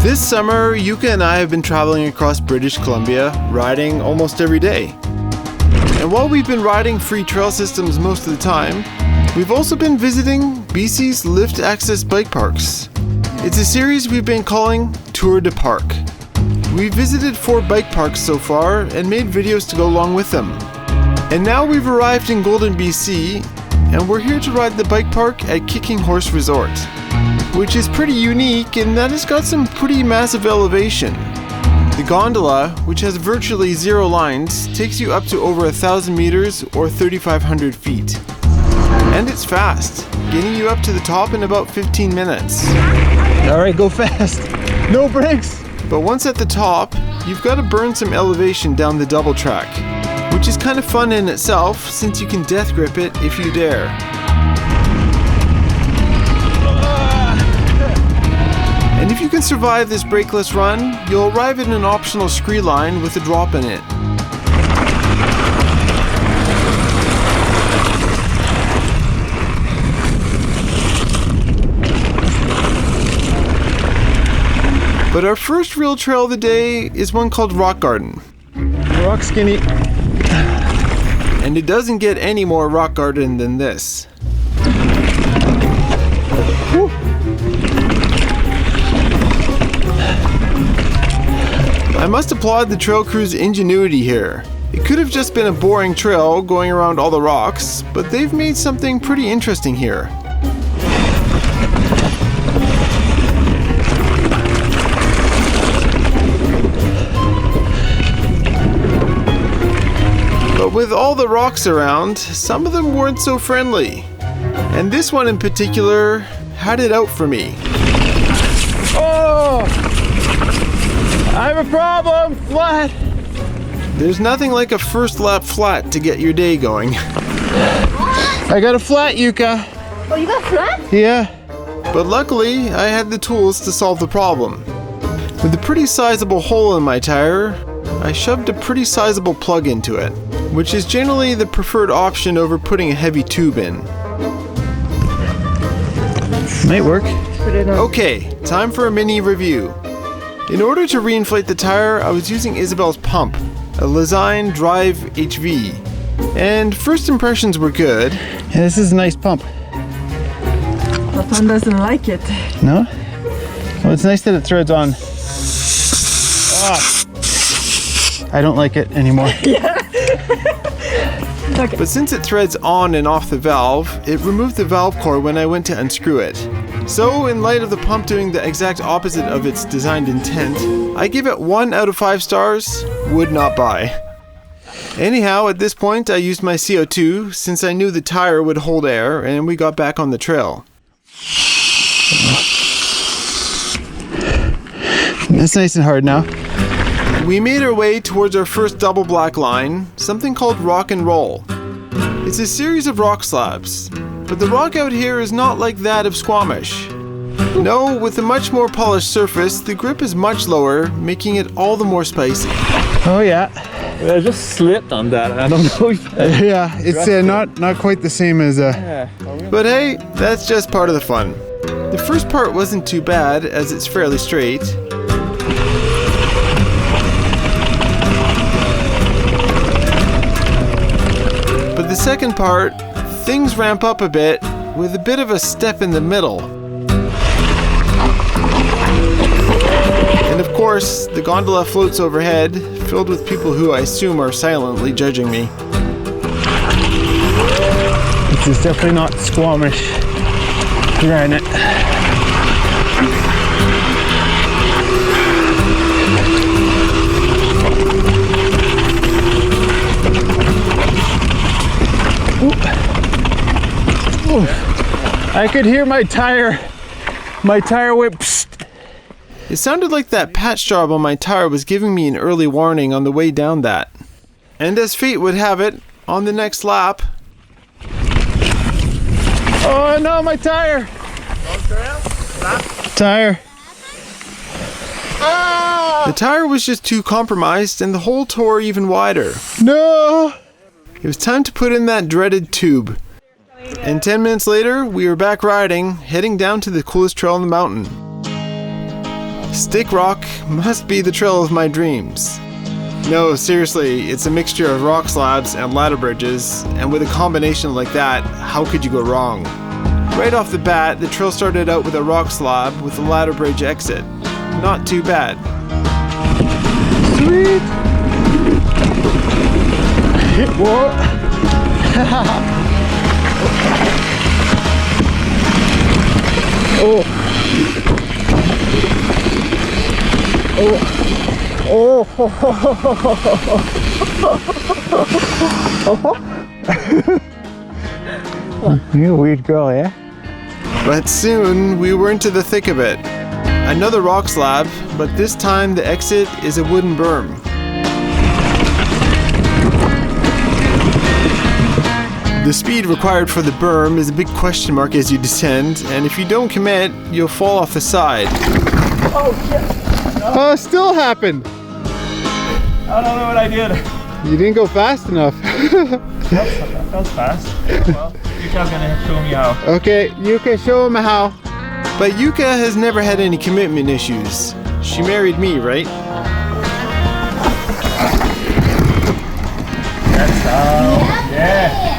This summer, Yuka and I have been traveling across British Columbia, riding almost every day. And while we've been riding free trail systems most of the time, we've also been visiting BC's lift access bike parks. It's a series we've been calling Tour de Parc. We've visited 4 bike parks so far and made videos to go along with them. And now we've arrived in Golden, BC, and we're here to ride the bike park at Kicking Horse Resort, which is pretty unique in that it's got some pretty massive elevation. The gondola, which has virtually 0 lines, takes you up to over 1,000 meters or 3,500 feet. And it's fast, getting you up to the top in about 15 minutes. Alright, go fast. No brakes. But once at the top, you've got to burn some elevation down the double track, which is kind of fun in itself since you can death grip it if you dare. And if you can survive this brakeless run, you'll arrive at an optional scree line with a drop in it. But our first real trail of the day is one called Rock Garden. Rock skinny. And it doesn't get any more rock garden than this. Woo. I must applaud the trail crew's ingenuity here. It could have just been a boring trail going around all the rocks, but they've made something pretty interesting here. But with all the rocks around, some of them weren't so friendly. And this one in particular had it out for me. Oh! I have a problem! Flat! There's nothing like a first lap flat to get your day going. I got a flat, Yuka. Oh, you got flat? Yeah. But luckily, I had the tools to solve the problem. With a pretty sizable hole in my tire, I shoved a pretty sizable plug into it, which is generally the preferred option over putting a heavy tube in. Might work. Okay, time for a mini review. In order to reinflate the tire, I was using Isabel's pump, a Lezyne Drive HV. And first impressions were good. Yeah, this is a nice pump. But one doesn't like it. No? Well, it's nice that it threads on. Ah. I don't like it anymore. But since it threads on and off the valve, it removed the valve core when I went to unscrew it. So, in light of the pump doing the exact opposite of its designed intent, I give it 1 out of 5 stars, would not buy. Anyhow, at this point I used my CO2 since I knew the tire would hold air and we got back on the trail. It's nice and hard now. We made our way towards our first double black line, something called Rock and Roll. It's a series of rock slabs, but the rock out here is not like that of Squamish. No, with a much more polished surface, the grip is much lower, making it all the more spicy. Oh yeah. I just slipped on that. I don't know if Yeah, it's not quite the same as But hey, that's just part of the fun. The first part wasn't too bad, as it's fairly straight. But the second part, things ramp up a bit, with a bit of a step in the middle. And of course, the gondola floats overhead, filled with people who I assume are silently judging me. This is definitely not Squamish granite. Ooh. I could hear my tire whip. Psst. It sounded like that patch job on my tire was giving me an early warning on the way down that. And as fate would have it, on the next lap... Oh no, my tire! Tire. The tire was just too compromised and the hole tore even wider. No! It was time to put in that dreaded tube. And 10 minutes later, we were back riding, heading down to the coolest trail on the mountain. Stick Rock must be the trail of my dreams. No, seriously, it's a mixture of rock slabs and ladder bridges, and with a combination like that, how could you go wrong? Right off the bat, the trail started out with a rock slab with a ladder bridge exit. Not too bad. Sweet! Whoa! Oh! Oh! Oh! You're a weird girl, yeah? But soon, we were into the thick of it. Another rock slab, but this time the exit is a wooden berm. The speed required for the berm is a big question mark as you descend, and if you don't commit, you'll fall off the side. Oh shit! No. Oh, it still happened! I don't know what I did. You didn't go fast enough. That was fast. Well, Yuka's gonna show me how. Okay, you can show him how. But Yuka has never had any commitment issues. She married me, right? That's how. Yeah.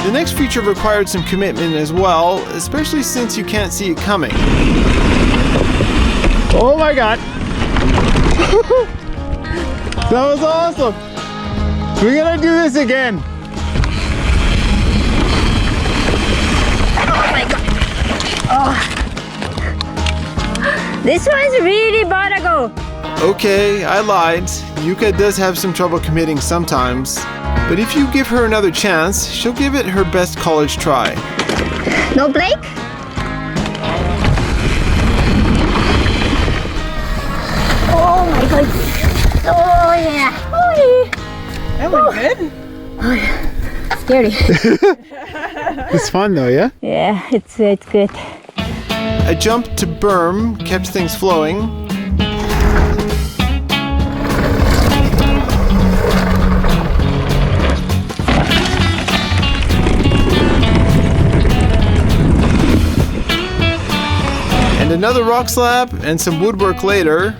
The next feature required some commitment as well, especially since you can't see it coming. Oh my god! That was awesome! We're gonna do this again! Oh my god! Oh. This one's really gotta go. Okay, I lied. Yuka does have some trouble committing sometimes. But if you give her another chance, she'll give it her best college try. No Blake? Oh my god! Oh yeah! Oh yeah! That went good. Oh yeah! Scary. It's fun though, yeah? Yeah, it's good. A jump to berm kept things flowing. And another rock slab and some woodwork later.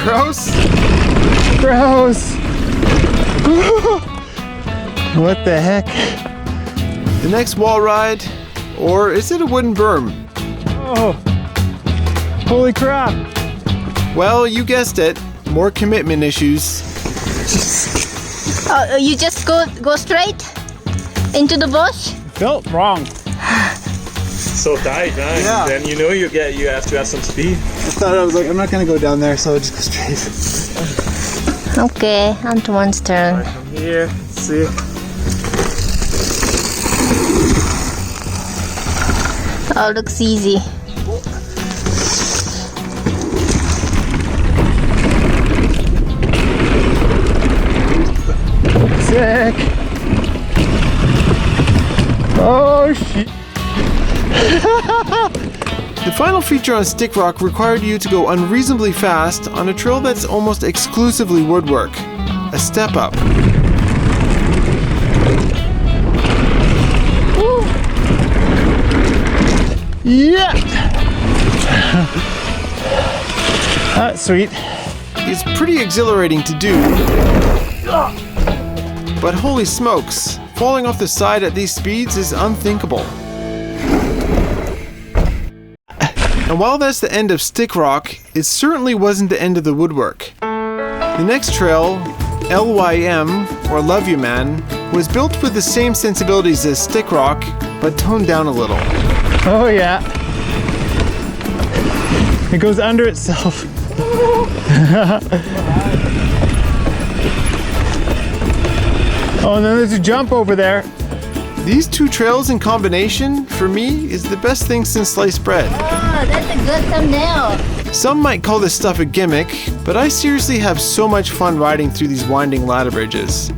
Gross. Gross! What the heck? The next wall ride, or is it a wooden berm? Oh! Holy crap! Well, you guessed it. More commitment issues. Oh, you just go straight into the bush? Felt wrong. So tight, huh? Yeah. Then you know you have to have some speed. I was like, I'm not gonna go down there, so I'll just go straight. Okay, on to one's turn. From here, see. Oh, looks easy. Sick! Oh shit! The final feature on Stick Rock required you to go unreasonably fast on a trail that's almost exclusively woodwork. A step up. Yeah! That's sweet. It's pretty exhilarating to do. But holy smokes, falling off the side at these speeds is unthinkable. And while that's the end of Stick Rock, it certainly wasn't the end of the woodwork. The next trail, LYM, or Love You Man, was built with the same sensibilities as Stick Rock, but toned down a little. Oh yeah. It goes under itself. Oh, and then there's a jump over there. These two trails in combination, for me, is the best thing since sliced bread. Oh, that's a good thumbnail. Some might call this stuff a gimmick, but I seriously have so much fun riding through these winding ladder bridges.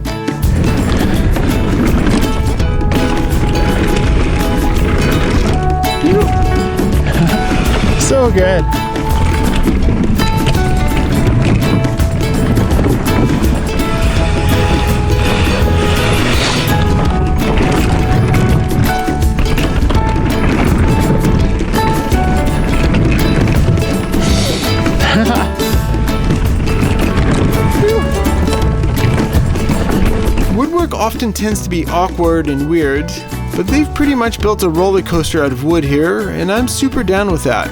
So good. often tends to be awkward and weird, but they've pretty much built a roller coaster out of wood here, and I'm super down with that.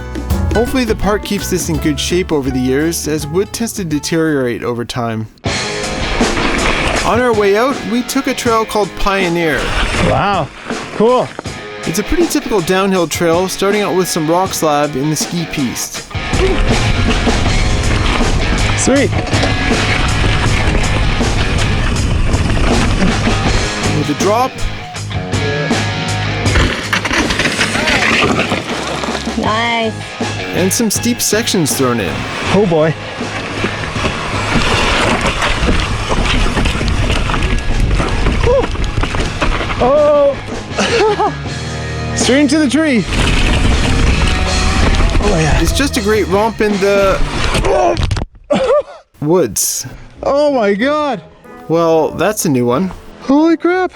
Hopefully the park keeps this in good shape over the years, as wood tends to deteriorate over time. On our way out, we took a trail called Pioneer. Wow, cool. It's a pretty typical downhill trail, starting out with some rock slab in the ski piste. Sweet. With a drop, Nice. and some steep sections thrown in. Oh boy. Oh! Straight into the tree. Oh yeah. It's just a great romp in the woods. Oh my god. Well, that's a new one. Holy crap.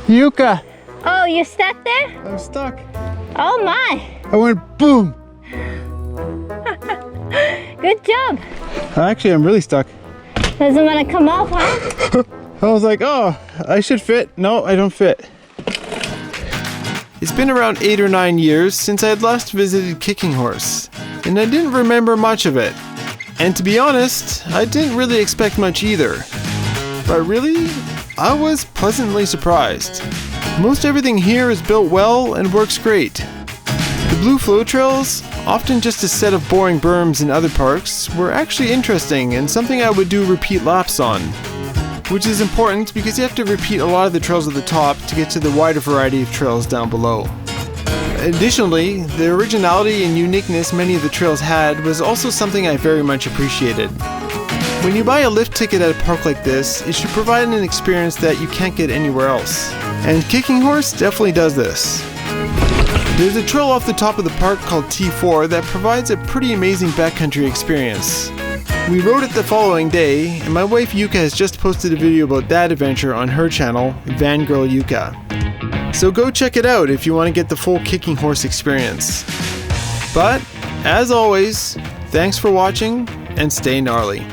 Yucca. Oh, you stuck there? I'm stuck. Oh my. I went boom. Good job. Actually, I'm really stuck. Doesn't want to come off, huh? I was like, oh, I should fit. No, I don't fit. It's been around 8 or 9 years since I had last visited Kicking Horse, and I didn't remember much of it. And to be honest, I didn't really expect much either. But really, I was pleasantly surprised. Most everything here is built well and works great. The blue flow trails, often just a set of boring berms in other parks, were actually interesting and something I would do repeat laps on. Which is important because you have to repeat a lot of the trails at the top to get to the wider variety of trails down below. Additionally, the originality and uniqueness many of the trails had was also something I very much appreciated. When you buy a lift ticket at a park like this, it should provide an experience that you can't get anywhere else. And Kicking Horse definitely does this. There's a trail off the top of the park called T4 that provides a pretty amazing backcountry experience. We rode it the following day, and my wife Yuka has just posted a video about that adventure on her channel, Vangirl Yuka. So go check it out if you want to get the full Kicking Horse experience. But, as always, thanks for watching, and stay gnarly.